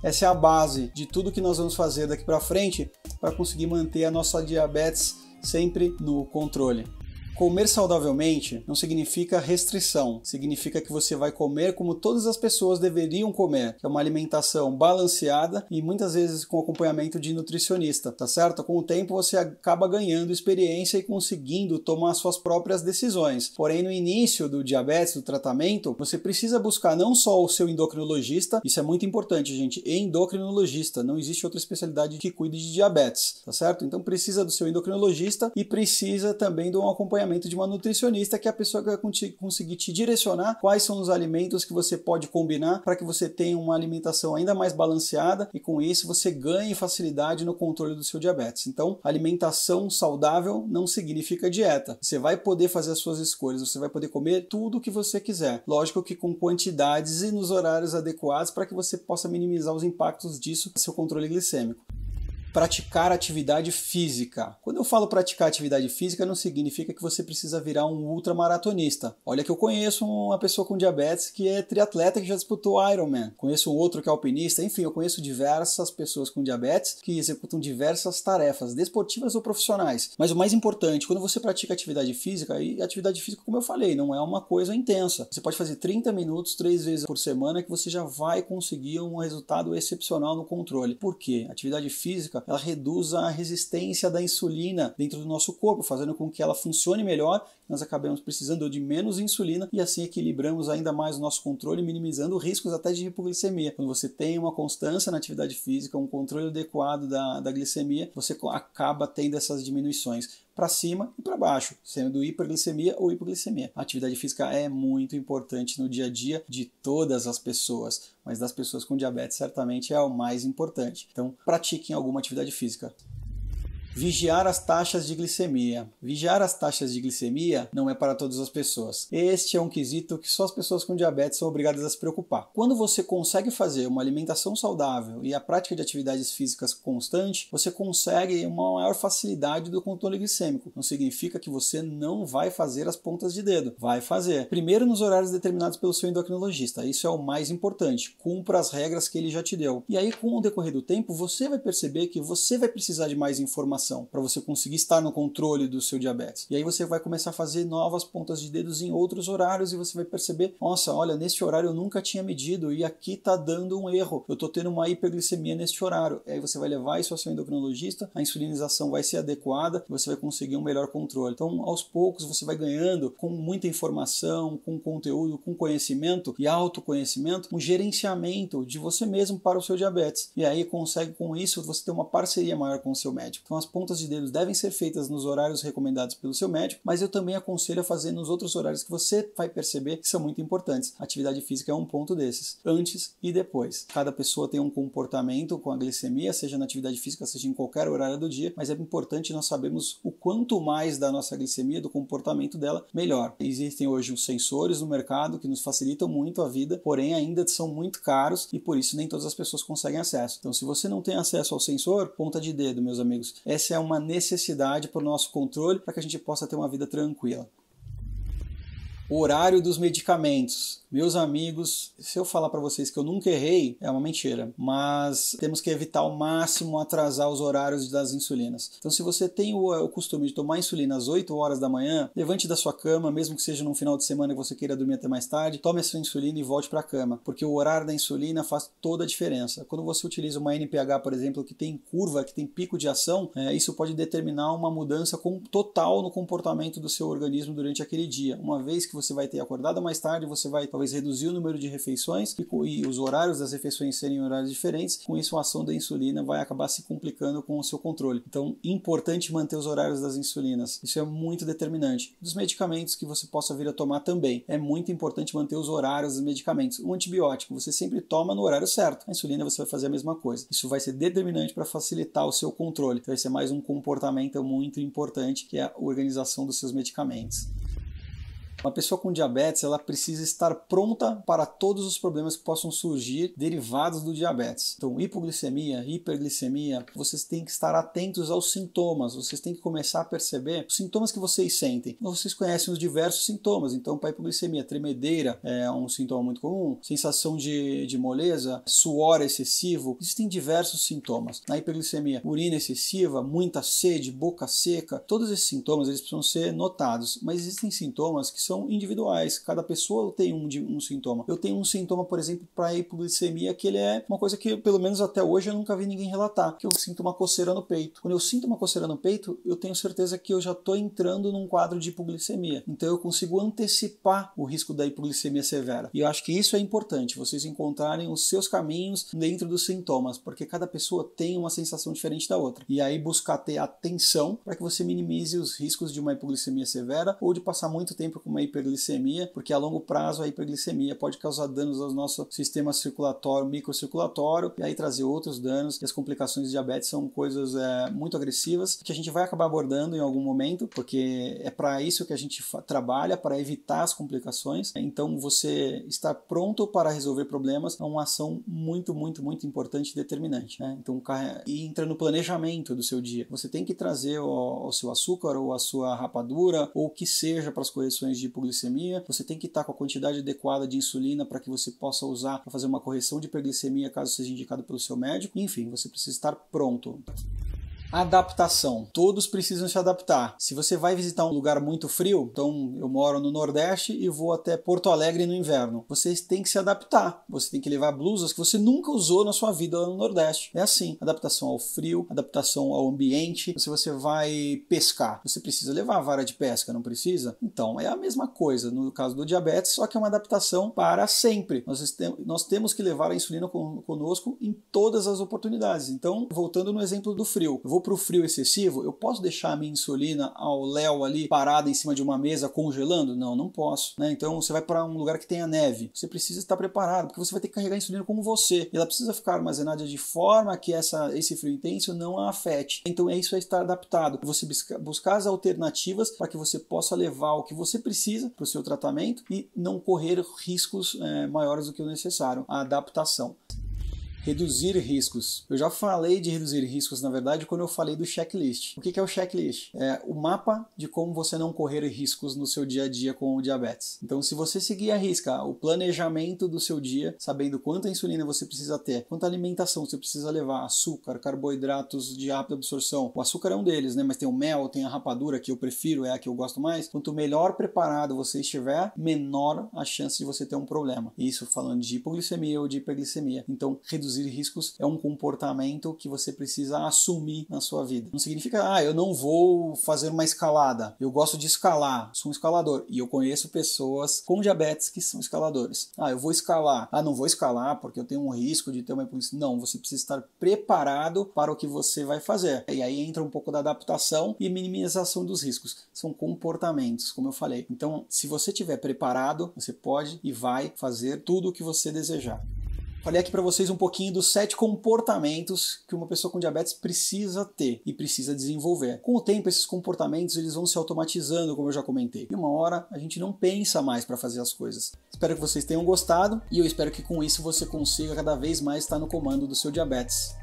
Essa é a base de tudo que nós vamos fazer daqui para frente para conseguir manter a nossa diabetes sempre no controle. Comer saudavelmente não significa restrição, significa que você vai comer como todas as pessoas deveriam comer, que é uma alimentação balanceada e muitas vezes com acompanhamento de nutricionista, tá certo? Com o tempo você acaba ganhando experiência e conseguindo tomar suas próprias decisões. Porém, no início do diabetes, do tratamento, você precisa buscar não só o seu endocrinologista, isso é muito importante, gente, endocrinologista, não existe outra especialidade que cuide de diabetes, tá certo? Então precisa do seu endocrinologista e precisa também de um acompanhamento de uma nutricionista, que é a pessoa que vai conseguir te direcionar quais são os alimentos que você pode combinar para que você tenha uma alimentação ainda mais balanceada e com isso você ganhe facilidade no controle do seu diabetes. Então, alimentação saudável não significa dieta. Você vai poder fazer as suas escolhas, você vai poder comer tudo o que você quiser. Lógico que com quantidades e nos horários adequados para que você possa minimizar os impactos disso no seu controle glicêmico. Praticar atividade física. Quando eu falo praticar atividade física, não significa que você precisa virar um ultramaratonista. Olha que eu conheço uma pessoa com diabetes que é triatleta que já disputou Ironman. Conheço um outro que é alpinista. Enfim, eu conheço diversas pessoas com diabetes que executam diversas tarefas, desportivas ou profissionais. Mas o mais importante, quando você pratica atividade física, e atividade física, como eu falei, não é uma coisa intensa. Você pode fazer 30 minutos, 3 vezes por semana, que você já vai conseguir um resultado excepcional no controle. Por quê? Atividade física ela reduz a resistência da insulina dentro do nosso corpo, fazendo com que ela funcione melhor, nós acabamos precisando de menos insulina e assim equilibramos ainda mais o nosso controle, minimizando riscos até de hipoglicemia. Quando você tem uma constância na atividade física, um controle adequado da glicemia, você acaba tendo essas diminuições para cima e para baixo, sendo hiperglicemia ou hipoglicemia. A atividade física é muito importante no dia a dia de todas as pessoas, mas das pessoas com diabetes certamente é o mais importante. Então, pratiquem alguma atividade física. Vigiar as taxas de glicemia. Vigiar as taxas de glicemia não é para todas as pessoas. Este é um quesito que só as pessoas com diabetes são obrigadas a se preocupar. Quando você consegue fazer uma alimentação saudável e a prática de atividades físicas constante, você consegue uma maior facilidade do controle glicêmico. Não significa que você não vai fazer as pontas de dedo. Vai fazer. Primeiro nos horários determinados pelo seu endocrinologista. Isso é o mais importante. Cumpra as regras que ele já te deu. E aí, com o decorrer do tempo, você vai perceber que você vai precisar de mais informação para você conseguir estar no controle do seu diabetes. E aí você vai começar a fazer novas pontas de dedos em outros horários e você vai perceber, nossa, olha, neste horário eu nunca tinha medido e aqui está dando um erro. Eu estou tendo uma hiperglicemia neste horário. E aí você vai levar isso ao seu endocrinologista, a insulinização vai ser adequada e você vai conseguir um melhor controle. Então, aos poucos, você vai ganhando com muita informação, com conteúdo, com conhecimento e autoconhecimento, um gerenciamento de você mesmo para o seu diabetes. E aí consegue com isso você ter uma parceria maior com o seu médico. Então, as pontas de dedos devem ser feitas nos horários recomendados pelo seu médico, mas eu também aconselho a fazer nos outros horários que você vai perceber que são muito importantes. A atividade física é um ponto desses, antes e depois. Cada pessoa tem um comportamento com a glicemia, seja na atividade física, seja em qualquer horário do dia, mas é importante nós sabermos o quanto mais da nossa glicemia, do comportamento dela, melhor. Existem hoje os sensores no mercado que nos facilitam muito a vida, porém ainda são muito caros e por isso nem todas as pessoas conseguem acesso. Então, se você não tem acesso ao sensor, ponta de dedo, meus amigos, essa é uma necessidade para o nosso controle, para que a gente possa ter uma vida tranquila. O horário dos medicamentos. Meus amigos, se eu falar para vocês que eu nunca errei, é uma mentira, mas temos que evitar ao máximo atrasar os horários das insulinas. Então, se você tem o costume de tomar insulina às 8 horas da manhã, levante da sua cama, mesmo que seja num final de semana que você queira dormir até mais tarde, tome a sua insulina e volte para a cama, porque o horário da insulina faz toda a diferença. Quando você utiliza uma NPH, por exemplo, que tem curva, que tem pico de ação, isso pode determinar uma mudança total no comportamento do seu organismo durante aquele dia. Uma vez que você vai ter acordado mais tarde, você vai talvez reduzir o número de refeições e os horários das refeições serem horários diferentes, com isso a ação da insulina vai acabar se complicando com o seu controle. Então, importante manter os horários das insulinas, isso é muito determinante. Dos medicamentos que você possa vir a tomar também, é muito importante manter os horários dos medicamentos. Um antibiótico você sempre toma no horário certo, a insulina você vai fazer a mesma coisa. Isso vai ser determinante para facilitar o seu controle, então esse é mais um comportamento muito importante, que é a organização dos seus medicamentos. Uma pessoa com diabetes, ela precisa estar pronta para todos os problemas que possam surgir derivados do diabetes. Então, hipoglicemia, hiperglicemia, vocês têm que estar atentos aos sintomas, vocês têm que começar a perceber os sintomas que vocês sentem. Vocês conhecem os diversos sintomas, então para hipoglicemia, tremedeira é um sintoma muito comum, sensação de moleza, suor excessivo, existem diversos sintomas. Na hiperglicemia, urina excessiva, muita sede, boca seca, todos esses sintomas eles precisam ser notados, mas existem sintomas que são individuais, cada pessoa tem um sintoma. Eu tenho um sintoma, por exemplo, para a hipoglicemia, que ele é uma coisa que, pelo menos até hoje, eu nunca vi ninguém relatar, que eu sinto uma coceira no peito. Quando eu sinto uma coceira no peito, eu tenho certeza que eu já estou entrando num quadro de hipoglicemia. Então eu consigo antecipar o risco da hipoglicemia severa. E eu acho que isso é importante, vocês encontrarem os seus caminhos dentro dos sintomas, porque cada pessoa tem uma sensação diferente da outra. E aí buscar ter atenção para que você minimize os riscos de uma hipoglicemia severa ou de passar muito tempo com uma hiperglicemia, porque a longo prazo a hiperglicemia pode causar danos ao nosso sistema circulatório, microcirculatório, e aí trazer outros danos. E as complicações de diabetes são coisas muito agressivas que a gente vai acabar abordando em algum momento, porque é para isso que a gente trabalha, para evitar as complicações. Então você estar pronto para resolver problemas é uma ação muito importante e determinante, né? Então e entra no planejamento do seu dia. Você tem que trazer o seu açúcar ou a sua rapadura ou o que seja para as correções de hipoglicemia. Você tem que estar com a quantidade adequada de insulina para que você possa usar para fazer uma correção de hiperglicemia caso seja indicado pelo seu médico. Enfim, você precisa estar pronto. Adaptação. Todos precisam se adaptar. Se você vai visitar um lugar muito frio, então eu moro no Nordeste e vou até Porto Alegre no inverno, vocês têm que se adaptar. Você tem que levar blusas que você nunca usou na sua vida lá no Nordeste. É assim, adaptação ao frio, adaptação ao ambiente. Se você vai pescar, você precisa levar a vara de pesca, não precisa? Então, é a mesma coisa no caso do diabetes, só que é uma adaptação para sempre. Nós temos que levar a insulina conosco em todas as oportunidades. Então, voltando no exemplo do frio, eu vou para o frio excessivo, eu posso deixar a minha insulina ao léu ali parada em cima de uma mesa congelando? Não, não posso, né? Então você vai para um lugar que tenha neve, você precisa estar preparado, porque você vai ter que carregar a insulina com você, e ela precisa ficar armazenada de forma que esse frio intenso não a afete. Então é isso, é estar adaptado, você buscar as alternativas para que você possa levar o que você precisa para o seu tratamento e não correr riscos maiores do que o necessário. A adaptação. Reduzir riscos. Eu já falei de reduzir riscos, na verdade, quando eu falei do checklist. O que é o checklist? É o mapa de como você não correr riscos no seu dia a dia com o diabetes. Então, se você seguir à risca o planejamento do seu dia, sabendo quanta insulina você precisa ter, quanta alimentação você precisa levar, açúcar, carboidratos de rápida absorção. O açúcar é um deles, né? Mas tem o mel, tem a rapadura, que eu prefiro, é a que eu gosto mais. Quanto melhor preparado você estiver, menor a chance de você ter um problema. Isso falando de hipoglicemia ou de hiperglicemia. Então, reduzir riscos é um comportamento que você precisa assumir na sua vida. Não significa, eu não vou fazer uma escalada. Eu gosto de escalar, sou um escalador. E eu conheço pessoas com diabetes que são escaladores. Eu vou escalar. Não vou escalar porque eu tenho um risco de ter uma hipoglicemia. Não, você precisa estar preparado para o que você vai fazer. E aí entra um pouco da adaptação e minimização dos riscos. São comportamentos, como eu falei. Então, se você estiver preparado, você pode e vai fazer tudo o que você desejar. Falei aqui para vocês um pouquinho dos 7 comportamentos que uma pessoa com diabetes precisa ter e precisa desenvolver. Com o tempo, esses comportamentos eles vão se automatizando, como eu já comentei. E uma hora a gente não pensa mais para fazer as coisas. Espero que vocês tenham gostado e eu espero que com isso você consiga cada vez mais estar no comando do seu diabetes.